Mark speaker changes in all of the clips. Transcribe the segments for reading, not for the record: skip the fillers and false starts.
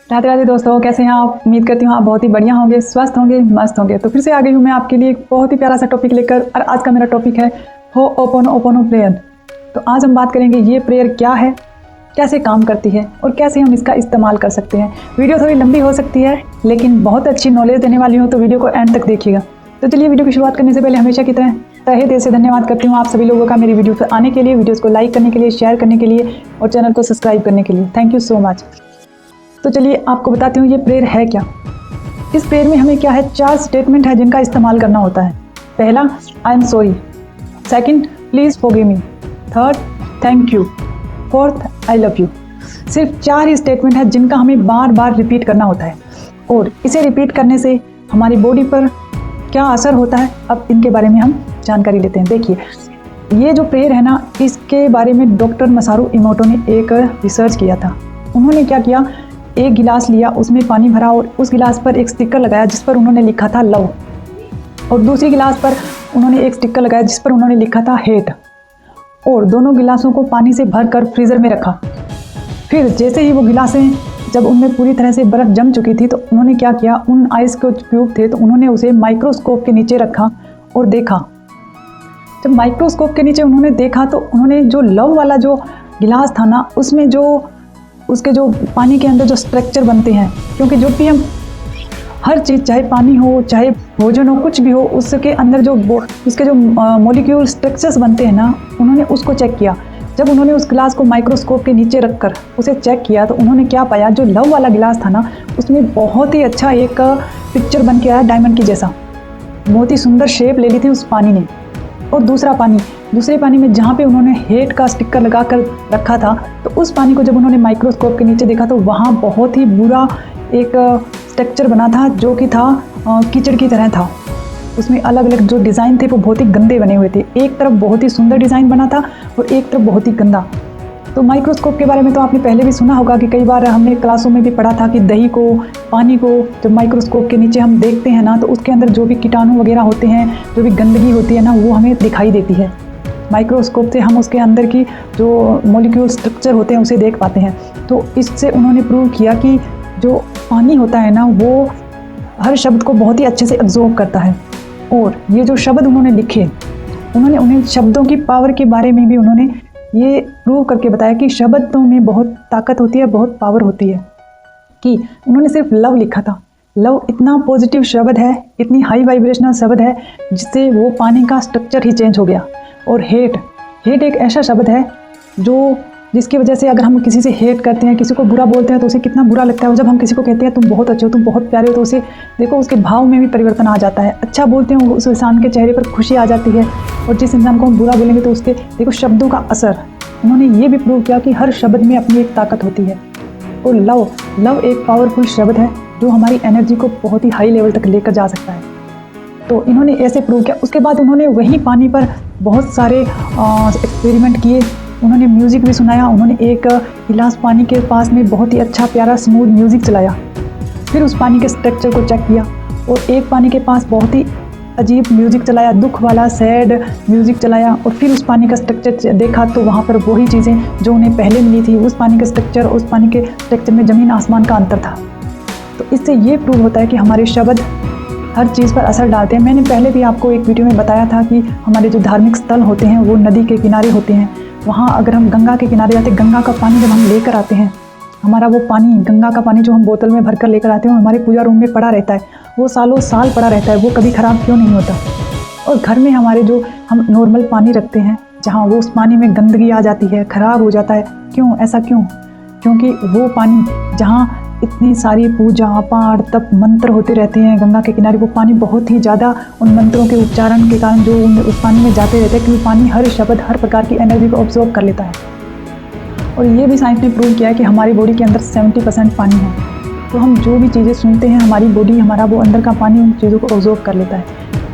Speaker 1: राधे राधे दोस्तों, कैसे हैं आप? उम्मीद करती हूँ आप बहुत ही बढ़िया होंगे, स्वस्थ होंगे, मस्त होंगे। तो फिर से आ गई हूँ मैं आपके लिए एक बहुत ही प्यारा सा टॉपिक लेकर। और आज का मेरा टॉपिक है होओपोनोपोनो प्रेयर। तो आज हम बात करेंगे ये प्रेयर क्या है, कैसे काम करती है और कैसे हम इसका इस्तेमाल कर सकते हैं। वीडियो थोड़ी लंबी हो सकती है लेकिन बहुत अच्छी नॉलेज देने वाली हूँ, तो वीडियो को एंड तक देखिएगा। तो चलिए वीडियो की शुरुआत करने से पहले हमेशा की तरह तहे दिल से धन्यवाद करती हूँ आप सभी लोगों का मेरी वीडियो पर आने के लिए, वीडियोज़ को लाइक करने के लिए, शेयर करने के लिए और चैनल को सब्सक्राइब करने के लिए। Thank you so much. तो चलिए आपको बताती हूँ ये प्रेयर है क्या। इस प्रेयर में हमें क्या है, 4 स्टेटमेंट है जिनका इस्तेमाल करना होता है। पहला, I am sorry. Second, please forgive me. Third, thank you. Fourth, I love you. सिर्फ 4 ही स्टेटमेंट है जिनका हमें बार बार रिपीट करना होता है। और इसे रिपीट करने से हमारी बॉडी पर क्या असर होता है, अब इनके बारे में हम जानकारी लेते हैं। देखिए, ये जो प्रेयर है ना, इसके बारे में डॉक्टर मसारू इमोटो ने एक रिसर्च किया था। उन्होंने क्या किया, एक गिलास लिया, उसमें पानी भरा और उस गिलास पर एक स्टिकर लगाया जिस पर उन्होंने लिखा था लव, और दूसरी गिलास पर उन्होंने एक स्टिकर लगाया जिस पर उन्होंने लिखा था हेट, और दोनों गिलासों को पानी से भरकर फ्रीज़र में रखा। फिर जैसे ही वो गिलासें जब उनमें पूरी तरह से बर्फ़ जम चुकी थी तो उन्होंने क्या किया, उन आइस के क्यूब थे तो उन्होंने उसे माइक्रोस्कोप के नीचे रखा और देखा। जब माइक्रोस्कोप के नीचे उन्होंने देखा तो उन्होंने जो लव वाला जो गिलास था ना, उसमें जो उसके जो पानी के अंदर जो स्ट्रक्चर बनते हैं, क्योंकि जो भी हम हर चीज़, चाहे पानी हो चाहे भोजन हो, कुछ भी हो, उसके अंदर जो उसके जो मॉलिक्यूल स्ट्रक्चर्स बनते हैं ना, उन्होंने उसको चेक किया। जब उन्होंने उस गिलास को माइक्रोस्कोप के नीचे रखकर उसे चेक किया तो उन्होंने क्या पाया, जो लव वाला गिलास था ना, उसमें बहुत ही अच्छा एक पिक्चर बन के आया डायमंड की जैसा। बहुत ही सुंदर शेप ले ली थी उस पानी ने। और दूसरे पानी में जहाँ पे उन्होंने हेट का स्टिकर लगा कर रखा था, तो उस पानी को जब उन्होंने माइक्रोस्कोप के नीचे देखा तो वहाँ बहुत ही बुरा एक स्ट्रक्चर बना था जो कि था कीचड़ की तरह था। उसमें अलग अलग जो डिज़ाइन थे वो बहुत ही गंदे बने हुए थे। एक तरफ बहुत ही सुंदर डिज़ाइन बना था और एक तरफ बहुत ही गंदा। तो माइक्रोस्कोप के बारे में तो आपने पहले भी सुना होगा कि कई बार हमने क्लासों में भी पढ़ा था कि दही को, पानी को जब माइक्रोस्कोप के नीचे हम देखते हैं ना, तो उसके अंदर जो भी कीटाणु वगैरह होते हैं, जो भी गंदगी होती है ना, वो हमें दिखाई देती है। माइक्रोस्कोप से हम उसके अंदर की जो मॉलिक्यूल स्ट्रक्चर होते हैं उसे देख पाते हैं। तो इससे उन्होंने प्रूव किया कि जो पानी होता है ना, वो हर शब्द को बहुत ही अच्छे से एब्जॉर्ब करता है। और ये जो शब्द उन्होंने लिखे, उन्होंने उन्हें शब्दों की पावर के बारे में भी उन्होंने ये प्रूव करके बताया कि शब्दों में बहुत ताकत होती है, बहुत पावर होती है। कि उन्होंने सिर्फ लव लिखा था। लव इतना पॉजिटिव शब्द है, इतनी हाई वाइब्रेशनल शब्द है जिससे वो पानी का स्ट्रक्चर ही चेंज हो गया। और हेट एक ऐसा शब्द है जो जिसकी वजह से अगर हम किसी से हेट करते हैं, किसी को बुरा बोलते हैं तो उसे कितना बुरा लगता है। और जब हम किसी को कहते हैं तुम बहुत अच्छे हो, तुम बहुत प्यारे हो, तो उसे देखो उसके भाव में भी परिवर्तन आ जाता है। अच्छा बोलते हैं उस इंसान के चेहरे पर खुशी आ जाती है, और जिस इंसान को हम बुरा बोलेंगे तो उसके देखो शब्दों का असर। उन्होंने ये भी प्रूव किया कि हर शब्द में अपनी एक ताकत होती है। और लव एक पावरफुल शब्द है जो हमारी एनर्जी को बहुत ही हाई लेवल तक लेकर जा सकता है। तो इन्होंने ऐसे प्रूव किया। उसके बाद उन्होंने वही पानी पर बहुत सारे एक्सपेरिमेंट किए। उन्होंने म्यूज़िक भी सुनाया। उन्होंने एक गिलास पानी के पास में बहुत ही अच्छा प्यारा स्मूथ म्यूज़िक चलाया। फिर उस पानी के स्ट्रक्चर को चेक किया और एक पानी के पास बहुत ही अजीब म्यूज़िक चलाया, दुख वाला सैड म्यूज़िक चलाया। और फिर उस पानी का स्ट्रक्चर देखा तो वहाँ पर वही चीज़ें जो उन्हें पहले मिली थी, उस पानी के स्ट्रक्चर और उस पानी के स्ट्रक्चर में ज़मीन आसमान का अंतर था। तो इससे ये प्रूव होता है कि हमारे शब्द हर चीज़ पर असर डालते हैं। मैंने पहले भी आपको एक वीडियो में बताया था कि हमारे जो धार्मिक स्थल होते हैं वो नदी के किनारे होते हैं। वहाँ अगर हम गंगा के किनारे जाते हैं, गंगा का पानी जब हम लेकर आते हैं, हमारा वो पानी, गंगा का पानी जो हम बोतल में भरकर लेकर आते हैं, हमारे पूजा रूम में पड़ा रहता है। वो सालों साल पड़ा रहता है, वो कभी ख़राब क्यों नहीं होता। और घर में हमारे जो हम नॉर्मल पानी रखते हैं, जहाँ वो उस पानी में गंदगी आ जाती है, ख़राब हो जाता है, क्यों, ऐसा क्यों? क्योंकि वो पानी जहाँ इतनी सारी पूजा पाठ तप मंत्र होते रहते हैं गंगा के किनारे, वो पानी बहुत ही ज़्यादा उन मंत्रों के उच्चारण के कारण जो उस पानी में जाते रहते हैं, क्योंकि पानी हर शब्द, हर प्रकार की एनर्जी को ऑब्जॉर्व कर लेता है। और ये भी साइंस ने प्रूव किया है कि हमारी बॉडी के अंदर 70% पानी है। तो हम जो भी चीज़ें सुनते हैं, हमारी बॉडी, हमारा वो अंदर का पानी उन चीज़ों को ऑब्जॉर्व कर लेता है।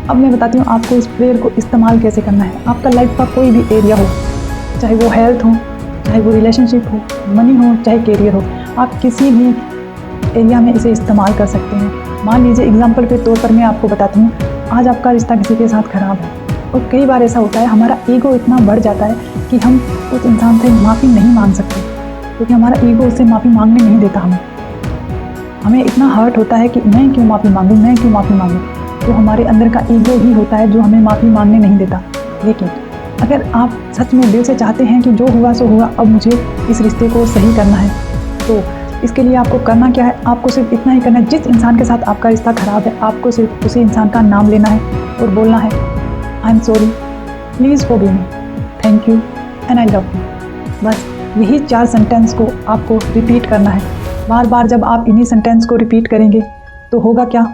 Speaker 1: अब मैं बताती हूँ आपको इस प्रेयर को इस्तेमाल कैसे करना है। आपका लाइफ का कोई भी एरिया हो, चाहे वो हेल्थ हो, चाहे वो रिलेशनशिप हो, मनी हो, चाहे कैरियर हो, आप किसी भी एरिया में इसे इस्तेमाल कर सकते हैं। मान लीजिए एग्जाम्पल के तौर पर मैं आपको बताती हूँ, आज आपका रिश्ता किसी के साथ ख़राब है और कई बार ऐसा होता है हमारा ईगो इतना बढ़ जाता है कि हम उस इंसान से माफ़ी नहीं मांग सकते, क्योंकि हमारा ईगो उससे माफ़ी मांगने नहीं देता हमें। हमें इतना हर्ट होता है कि मैं क्यों माफ़ी मांगूँ, मैं क्यों माफ़ी मांगूँ। तो हमारे अंदर का ईगो ही होता है जो हमें माफ़ी मांगने नहीं देता। लेकिन अगर आप सच में दिल से चाहते हैं कि जो हुआ सो हुआ, अब मुझे इस रिश्ते को सही करना है, तो इसके लिए आपको करना क्या है, आपको सिर्फ इतना ही करना है, जिस इंसान के साथ आपका रिश्ता ख़राब है आपको सिर्फ उसी इंसान का नाम लेना है और बोलना है I am sorry, please forgive me, thank you and I love you. बस यही 4 सेंटेंस को आपको रिपीट करना है। बार बार जब आप इन्हीं सेंटेंस को रिपीट करेंगे तो होगा क्या,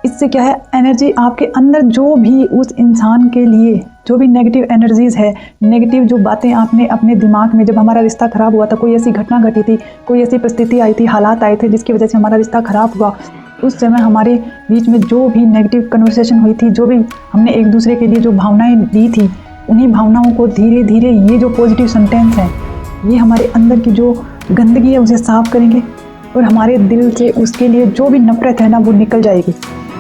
Speaker 1: इससे क्या है, एनर्जी आपके अंदर जो भी उस इंसान के लिए जो भी नेगेटिव एनर्जीज़ है, नेगेटिव जो बातें आपने अपने दिमाग में, जब हमारा रिश्ता ख़राब हुआ था, कोई ऐसी घटना घटी थी, कोई ऐसी परिस्थिति आई थी, हालात आए थे जिसकी वजह से हमारा रिश्ता ख़राब हुआ, उस समय हमारे बीच में जो भी नेगेटिव कन्वर्सेशन हुई थी, जो भी हमने एक दूसरे के लिए जो भावनाएं दी थी, उन्हीं भावनाओं को धीरे धीरे ये जो पॉजिटिव सेंटेंस है, ये हमारे अंदर की जो गंदगी है उसे साफ़ करेंगे और हमारे दिल से उसके लिए जो भी नफ़रत है ना वो निकल जाएगी।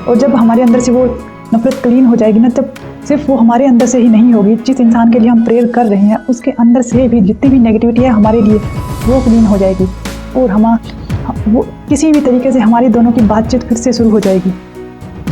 Speaker 1: और जब हमारे अंदर से वो नफ़रत क्लीन हो जाएगी ना, तब सिर्फ वो हमारे अंदर से ही नहीं होगी, जिस इंसान के लिए हम प्रेयर कर रहे हैं उसके अंदर से भी जितनी भी नेगेटिविटी है हमारे लिए वो क्लीन हो जाएगी और वो किसी भी तरीके से हमारी दोनों की बातचीत फिर से शुरू हो जाएगी।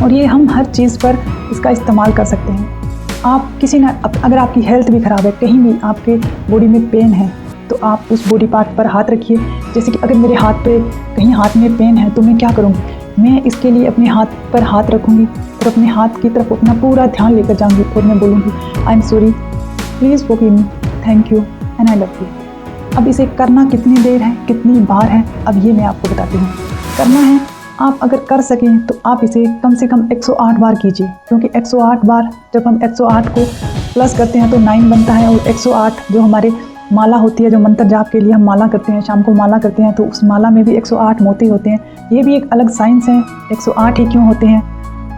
Speaker 1: और ये हम हर चीज़ पर इसका इस्तेमाल कर सकते हैं। आप अगर आपकी हेल्थ भी ख़राब है, कहीं भी आपके बॉडी में पेन है, तो आप उस बॉडी पार्ट पर हाथ रखिए। जैसे कि अगर मेरे हाथ पे कहीं हाथ में पेन है तो मैं क्या करूँगी, मैं इसके लिए अपने हाथ पर हाथ रखूँगी और अपने हाथ की तरफ अपना पूरा ध्यान लेकर जाऊँगी और मैं बोलूँगी I am sorry, please forgive me, thank you and I love you. अब इसे करना कितनी देर है, कितनी बार है, अब ये मैं आपको बताती हूँ। करना है, आप अगर कर सकें तो आप इसे कम से कम 108 बार कीजिए, क्योंकि 108 बार जब हम 108 को प्लस करते हैं तो 9 बनता है और 108 जो हमारे माला होती है, जो मंत्र जाप के लिए हम माला करते हैं, शाम को माला करते हैं, तो उस माला में भी 108 मोती होते हैं। ये भी एक अलग साइंस है, 108 ही क्यों होते हैं,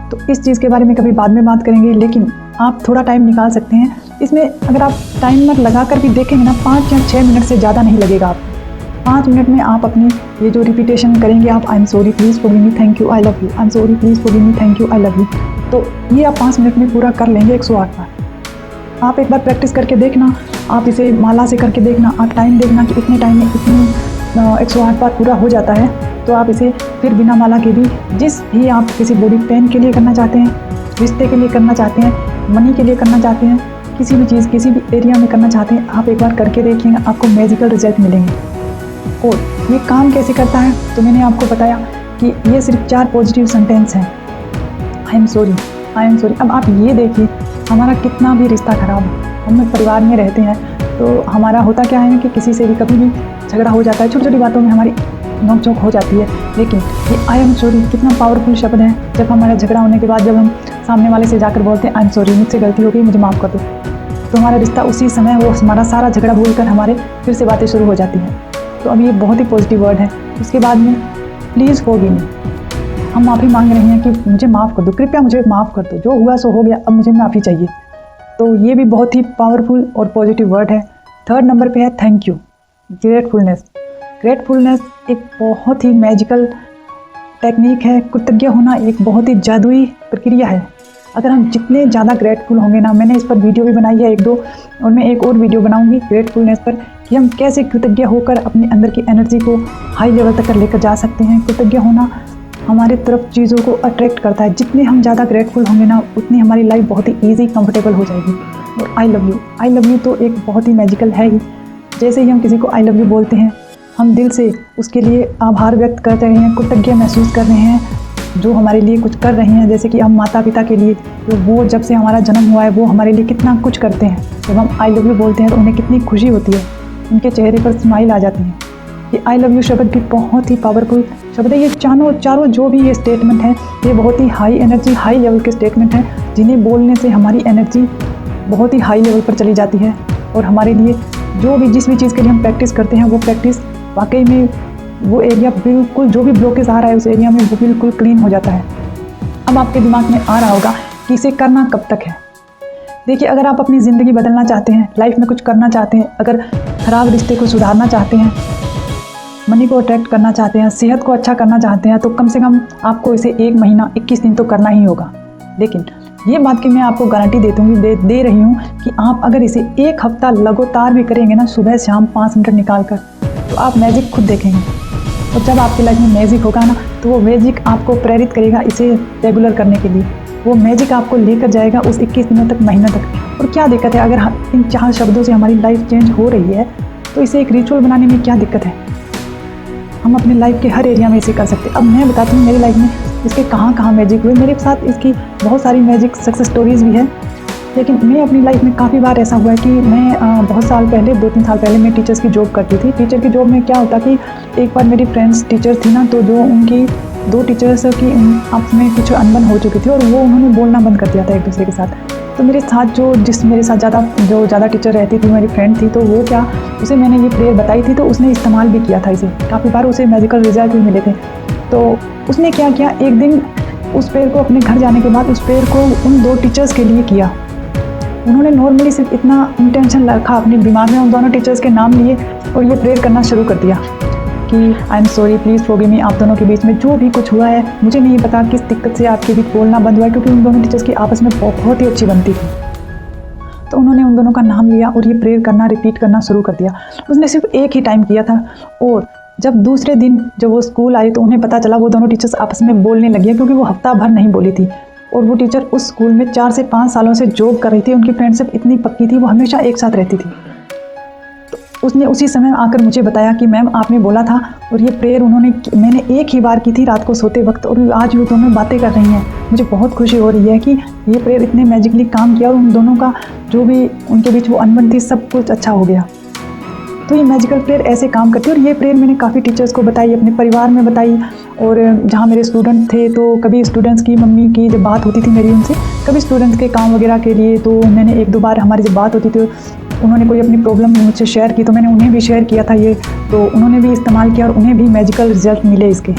Speaker 1: तो इस चीज़ के बारे में कभी बाद में बात करेंगे। लेकिन आप थोड़ा टाइम निकाल सकते हैं इसमें। अगर आप टाइमर लगा कर भी देखेंगे ना, 5 या 6 मिनट से ज़्यादा नहीं लगेगा आपको। 5 मिनट में आप अपनी ये जो रिपीटेशन करेंगे, आप I am sorry, please forgive me, thank you, I love you, I am sorry, please forgive me, thank you, I love you, तो ये आप 5 मिनट में पूरा कर लेंगे 108 बार। आप एक बार प्रैक्टिस करके देखना, आप इसे माला से करके देखना, आप टाइम देखना कि इतने टाइम में इतनी 108 बार पूरा हो जाता है। तो आप इसे फिर बिना माला के भी, जिस भी आप किसी बॉडी पेन के लिए करना चाहते हैं, रिश्ते के लिए करना चाहते हैं, मनी के लिए करना चाहते हैं, किसी भी चीज़ किसी भी एरिया में करना चाहते हैं, आप एक बार करके देखिएगा, आपको मैजिकल रिजल्ट मिलेंगे। और ये काम कैसे करता है, तो मैंने आपको बताया कि ये सिर्फ 4 पॉजिटिव सेंटेंस हैं। I am sorry, I am sorry. अब आप ये देखिए, हमारा कितना भी रिश्ता ख़राब हो, हम परिवार में रहते हैं तो हमारा होता क्या है कि किसी से भी कभी भी झगड़ा हो जाता है, छोटी छोटी बातों में हमारी नोक-झोंक हो जाती है। लेकिन ये आई एम सॉरी कितना पावरफुल शब्द है। जब हमारा झगड़ा होने के बाद जब हम सामने वाले से जाकर बोलते हैं आई एम सॉरी, मुझसे गलती हो गई, मुझे माफ़ कर दो, तो हमारा रिश्ता उसी समय वो हमारा सारा झगड़ा भूलकर हमारे फिर से बातें शुरू हो जाती हैं। तो अब ये बहुत ही पॉजिटिव वर्ड है। उसके बाद में प्लीज़ फॉरगिव मी, हम माफ़ी मांग रहे हैं कि मुझे माफ़ कर दो, कृपया मुझे माफ़ कर दो, जो हुआ सो हो गया, अब मुझे माफ़ी चाहिए। तो ये भी बहुत ही पावरफुल और पॉजिटिव वर्ड है। 3rd नंबर पे है थैंक यू, ग्रेटफुलनेस। ग्रेटफुलनेस एक बहुत ही मैजिकल टेक्निक है। कृतज्ञ होना एक बहुत ही जादुई प्रक्रिया है। अगर हम जितने ज़्यादा ग्रेटफुल होंगे ना, मैंने इस पर वीडियो भी बनाई है 1-2, और मैं एक और वीडियो बनाऊंगी ग्रेटफुलनेस पर कि हम कैसे कृतज्ञ होकर अपने अंदर की एनर्जी को हाई लेवल तक लेकर जा सकते हैं। कृतज्ञ होना हमारे तरफ चीज़ों को अट्रैक्ट करता है। जितने हम ज़्यादा ग्रेटफुल होंगे ना, उतनी हमारी लाइफ बहुत ही ईजी कंफर्टेबल हो जाएगी। और आई लव यू तो एक बहुत ही मैजिकल है ही। जैसे ही हम किसी को आई लव यू बोलते हैं, हम दिल से उसके लिए आभार व्यक्त कर रहे हैं, कृतज्ञ महसूस कर रहे हैं जो हमारे लिए कुछ कर रहे हैं। जैसे कि हम माता पिता के लिए, तो वो जब से हमारा जन्म हुआ है वो हमारे लिए कितना कुछ करते हैं। जब हम आई लव यू बोलते हैं तो उन्हें कितनी खुशी होती है, उनके चेहरे पर स्माइल आ जाती है। ये आई लव यू शब्द भी बहुत ही पावरफुल शब्द है। ये चारों जो भी ये स्टेटमेंट है, ये बहुत ही हाई एनर्जी, हाई लेवल के स्टेटमेंट हैं, जिन्हें बोलने से हमारी एनर्जी बहुत ही हाई लेवल पर चली जाती है। और हमारे लिए जिस भी चीज़ के लिए हम प्रैक्टिस करते हैं, वो प्रैक्टिस वाकई में वो एरिया बिल्कुल, जो भी ब्लॉकेज आ रहा है उस एरिया में, वो बिल्कुल क्लीन हो जाता है। अब आपके दिमाग में आ रहा होगा कि इसे करना कब तक है। देखिए, अगर आप अपनी ज़िंदगी बदलना चाहते हैं, लाइफ में कुछ करना चाहते हैं, अगर ख़राब रिश्ते को सुधारना चाहते हैं, मनी को अट्रैक्ट करना चाहते हैं, सेहत को अच्छा करना चाहते हैं, तो कम से कम आपको इसे 1 महीना 21 दिन तो करना ही होगा। लेकिन ये बात की मैं आपको गारंटी दे रही हूँ कि आप अगर इसे 1 हफ्ता लगातार भी करेंगे ना, सुबह शाम 5 मिनट निकाल कर, तो आप मैजिक खुद देखेंगे। और जब आपकी लाइफ में मैजिक होगा ना, तो वो मैजिक आपको प्रेरित करेगा इसे रेगुलर करने के लिए। वो मैजिक आपको लेकर जाएगा उस 21 दिनों तक, महीनों तक। और क्या दिक्कत है, अगर इन 4 शब्दों से हमारी लाइफ चेंज हो रही है तो इसे एक रिचुअल बनाने में क्या दिक्कत है। हम अपनी लाइफ के हर एरिया में इसे कर सकते हैं। अब मैं बताती हूँ मेरी लाइफ में इसके कहाँ कहाँ मैजिक हुए। मेरे साथ इसकी बहुत सारी मैजिक सक्सेस स्टोरीज़ भी है, लेकिन मैं अपनी लाइफ में काफ़ी बार ऐसा हुआ है कि मैं बहुत साल पहले, 2-3 साल पहले मैं टीचर्स की जॉब करती थी। टीचर की जॉब में क्या होता कि एक बार मेरी फ्रेंड्स टीचर थी ना, तो जो उनकी 2 टीचर्स की आपस में कुछ अनबन हो चुकी थी और वो उन्होंने बोलना बंद कर दिया था एक दूसरे के साथ। तो मेरे साथ मेरे साथ ज़्यादा टीचर रहती थी, मेरी फ्रेंड थी, तो वो क्या, उसे मैंने ये प्रेयर बताई थी, तो उसने इस्तेमाल भी किया था इसे। काफ़ी बार उसे मैजिकल रिजल्ट भी मिले थे। तो उसने क्या किया, एक दिन उस प्रेयर को अपने घर जाने के बाद उस प्रेयर को उन 2 टीचर्स के लिए किया। उन्होंने नॉर्मली सिर्फ इतना इंटेंशन रखा अपने दिमाग में, उन दोनों टीचर्स के नाम लिए और ये प्रेयर करना शुरू कर दिया कि I am sorry, please forgive me. आप दोनों के बीच में जो भी कुछ हुआ है, मुझे नहीं पता किस दिक्कत से आपके बीच बोलना बंद हुआ है, क्योंकि उन दोनों टीचर्स की आपस में बहुत ही अच्छी बनती थी। तो उन्होंने उन दोनों का नाम लिया और ये प्रेयर करना, रिपीट करना शुरू कर दिया। उसने सिर्फ एक ही टाइम किया था, और जब दूसरे दिन जब वो स्कूल आए तो उन्हें पता चला वो दोनों टीचर्स आपस में बोलने लगी, क्योंकि वो हफ्ता भर नहीं बोली थी। और वो टीचर उस स्कूल में 4 से 5 सालों से जॉब कर रही थी। उनकी फ्रेंडशिप इतनी पक्की थी, वो हमेशा एक साथ रहती थी। तो उसने उसी समय आकर मुझे बताया कि मैम आपने बोला था, और ये प्रेयर मैंने एक ही बार की थी रात को सोते वक्त, और आज वो दोनों बातें कर रही हैं। मुझे बहुत खुशी हो रही है कि ये प्रेयर इतने मैजिकली काम किया और उन दोनों का जो भी उनके बीच वो अनबन थी, सब कुछ अच्छा हो गया। तो ये मैजिकल प्रेयर ऐसे काम करती है। और ये प्रेयर मैंने काफ़ी टीचर्स को बताई, अपने परिवार में बताई, और जहाँ मेरे स्टूडेंट थे तो कभी स्टूडेंट्स की मम्मी की जब बात होती थी मेरी उनसे, कभी स्टूडेंट्स के काम वगैरह के लिए, तो मैंने 1-2 बार हमारी जब बात होती थी, उन्होंने कोई अपनी प्रॉब्लम मुझसे शेयर की, तो मैंने उन्हें भी शेयर किया था ये, तो उन्होंने भी इस्तेमाल किया और उन्हें भी मैजिकल रिजल्ट मिले इसके।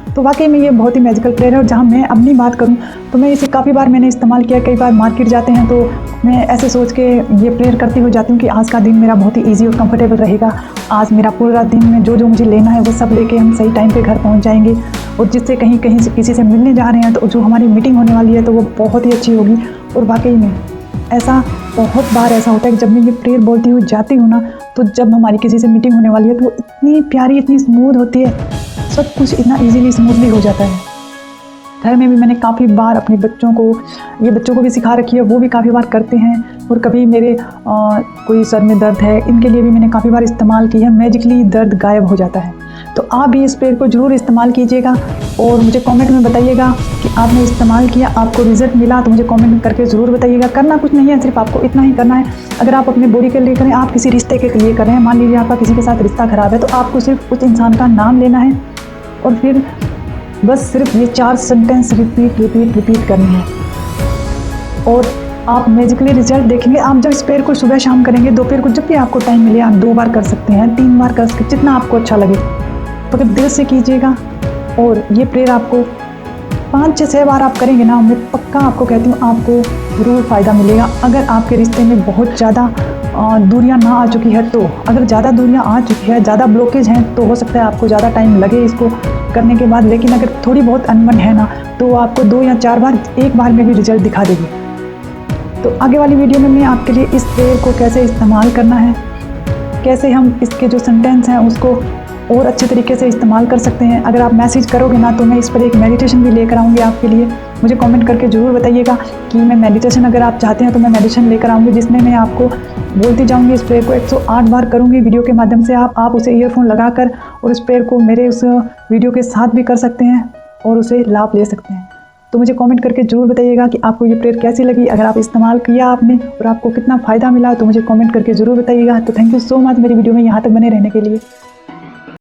Speaker 1: तो वाकई में ये बहुत ही मैजिकल प्रेयर है। और जहाँ मैं अपनी बात करूँ तो मैं इसे काफ़ी बार मैंने इस्तेमाल किया। कई बार मार्केट जाते हैं तो मैं ऐसे सोच के ये प्रेयर करती हो जाती हूँ कि आज का दिन मेरा बहुत ही ईजी और कंफर्टेबल रहेगा। आज मेरा पूरा दिन में जो जो मुझे लेना है वो सब लेके हम सही टाइम पे घर पहुँच जाएंगे। और जिससे कहीं से किसी से मिलने जा रहे हैं तो जो हमारी मीटिंग होने वाली है तो वो बहुत ही अच्छी होगी। और वाकई में ऐसा बहुत बार ऐसा होता है कि जब मैं ये प्रेयर बोलती हुई जाती हूँ ना, तो जब हमारी किसी से मीटिंग होने वाली है तो वो इतनी प्यारी, इतनी स्मूथ होती है, सब कुछ इतना इजीली स्मूथली हो जाता है। घर में भी मैंने काफ़ी बार अपने बच्चों को भी सिखा रखी है, वो भी काफ़ी बार करते हैं। और कभी मेरे कोई सर में दर्द है, इनके लिए भी मैंने काफ़ी बार इस्तेमाल किया, मैजिकली दर्द गायब हो जाता है। तो आप भी इस प्रेयर को ज़रूर इस्तेमाल कीजिएगा और मुझे कमेंट में बताइएगा कि आपने इस्तेमाल किया, आपको रिजल्ट मिला, तो मुझे कमेंट करके ज़रूर बताइएगा। करना कुछ नहीं है, सिर्फ आपको इतना ही करना है। अगर आप अपने बॉडी के लिए करें, आप किसी रिश्ते के लिए करें, मान लीजिए आपका किसी के साथ रिश्ता ख़राब है, तो आपको सिर्फ उस इंसान का नाम लेना है और फिर बस सिर्फ ये 4 सेंटेंस रिपीट करनी है और आप मैजिकली रिजल्ट देखेंगे। आप जब इस प्रेयर को सुबह शाम करेंगे, दोपहर को, जब भी आपको टाइम मिले, आप 2 बार कर सकते हैं, 3 बार कर सकते हैं, जितना आपको अच्छा लगे। तो अगर दिल से कीजिएगा और ये प्रेयर आपको 5-6 बार आप करेंगे ना, मैं पक्का आपको कहती हूँ आपको ज़रूर फ़ायदा मिलेगा। अगर आपके रिश्ते में बहुत ज़्यादा दूरियां ना आ चुकी है, तो अगर ज़्यादा दूरियां आ चुकी है, ज़्यादा ब्लॉकेज हैं, तो हो सकता है आपको ज़्यादा टाइम लगे इसको करने के बाद। लेकिन अगर थोड़ी बहुत अनबन है ना, तो आपको 2 या 4 बार, 1 बार में भी रिजल्ट दिखा देगी। तो आगे वाली वीडियो में मैं आपके लिए इस प्रेयर को कैसे इस्तेमाल करना है, कैसे हम इसके जो सेंटेंस हैं उसको और अच्छे तरीके से इस्तेमाल कर सकते हैं। अगर आप मैसेज करोगे ना, तो मैं इस पर एक मेडिटेशन भी लेकर आऊँगी आपके लिए। मुझे कमेंट करके ज़रूर बताइएगा कि मैं मेडिटेशन, अगर आप चाहते हैं तो मैं मेडिटेशन लेकर आऊँगी, जिसमें मैं आपको बोलती जाऊँगी। इस प्रेयर को 108 बार करूँगी वीडियो के माध्यम से। आप उसे ईयरफोन लगाकर और इस प्रेयर को मेरे उस वीडियो के साथ भी कर सकते हैं और उसे लाभ ले सकते हैं। तो मुझे कमेंट करके ज़रूर बताइएगा कि आपको ये प्रेयर कैसी लगी। अगर आप इस्तेमाल किया आपने और आपको कितना फ़ायदा मिला, तो मुझे कमेंट करके ज़रूर बताइएगा। तो थैंक यू सो मच मेरी वीडियो में यहाँ तक बने रहने के लिए।